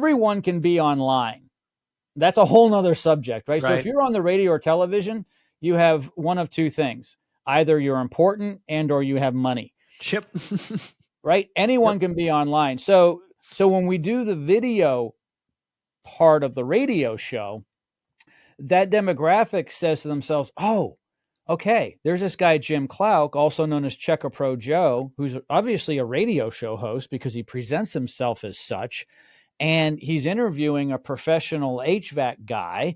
everyone can be online. That's a whole nother subject, right? So if Right. you're on the radio or television, you have one of two things. Either you're important and or you have money, Chip. right? Anyone can be online. So when we do the video part of the radio show, that demographic says to themselves, oh, okay, there's this guy, Jim Clouk, also known as Checker Pro Joe, who's obviously a radio show host because he presents himself as such. And he's interviewing a professional HVAC guy.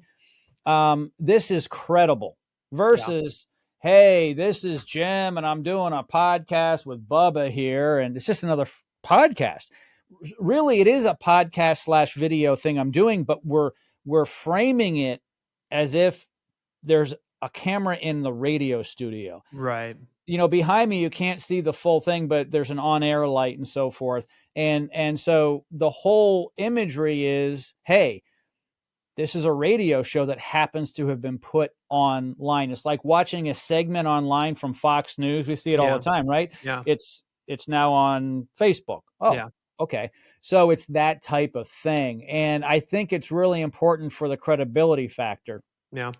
This is credible versus, hey, this is Jim and I'm doing a podcast with Bubba here. And it's just another podcast. Really, it is a podcast / video thing I'm doing, but we're framing it as if there's a camera in the radio studio. Right. You know, behind me, you can't see the full thing, but there's an on-air light and so forth. And so the whole imagery is, hey, this is a radio show that happens to have been put online. It's like watching a segment online from Fox News. We see it all the time, right? Yeah. It's now on Facebook. Oh, yeah. Okay. So it's that type of thing. And I think it's really important for the credibility factor. Yeah.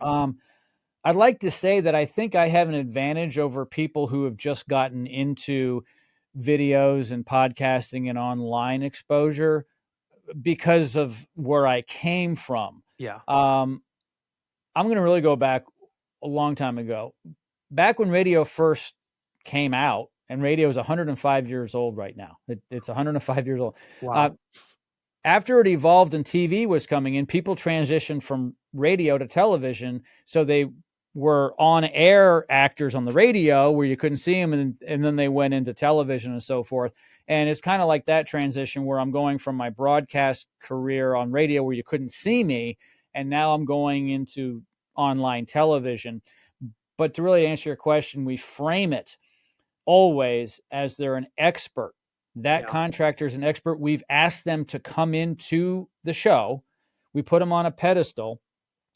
I'd like to say that I think I have an advantage over people who have just gotten into videos and podcasting and online exposure because of where I came from. Yeah. I'm going to really go back a long time ago. Back when radio first came out, and radio is 105 years old right now. It's 105 years old. Wow. After it evolved and TV was coming in, people transitioned from radio to television. So they were on-air actors on the radio where you couldn't see them, and then they went into television and so forth. And it's kind of like that transition where I'm going from my broadcast career on radio where you couldn't see me, and now I'm going into online television. But to really answer your question, we frame it always as they're an expert. That contractor is an expert. We've asked them to come into the show. We put them on a pedestal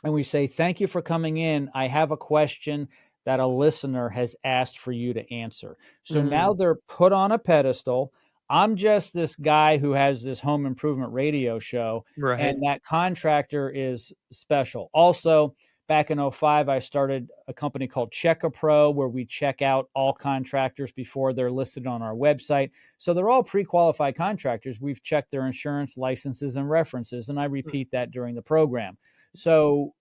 and we say, thank you for coming in. I have a question that a listener has asked for you to answer. So now they're put on a pedestal. I'm just this guy who has this home improvement radio show, and that contractor is special. Also, back in 2005, I started a company called Checker Pro, where we check out all contractors before they're listed on our website. So they're all pre-qualified contractors. We've checked their insurance, licenses, and references, and I repeat that during the program. So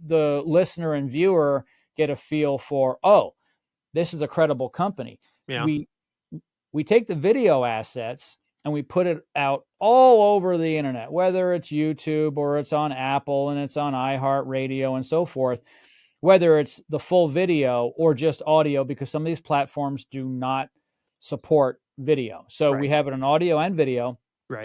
the listener and viewer get a feel for, oh, this is a credible company. Yeah. We take the video assets and we put it out all over the internet, whether it's YouTube or it's on Apple and it's on iHeartRadio and so forth, whether it's the full video or just audio, because some of these platforms do not support video. So we have it on audio and video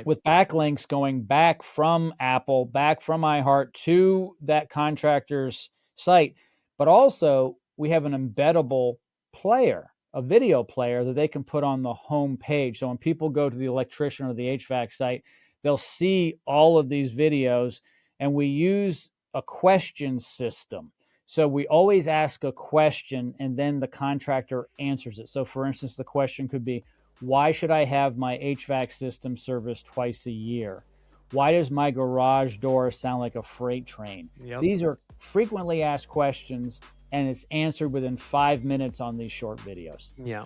with backlinks going back from Apple, back from iHeart to that contractor's site. But also we have an embeddable player, a video player that they can put on the home page. So when people go to the electrician or the HVAC site, they'll see all of these videos, and we use a question system. So we always ask a question and then the contractor answers it. So for instance, the question could be, why should I have my HVAC system serviced twice a year? Why does my garage door sound like a freight train? These are frequently asked questions, and it's answered within 5 minutes on these short videos. Yeah.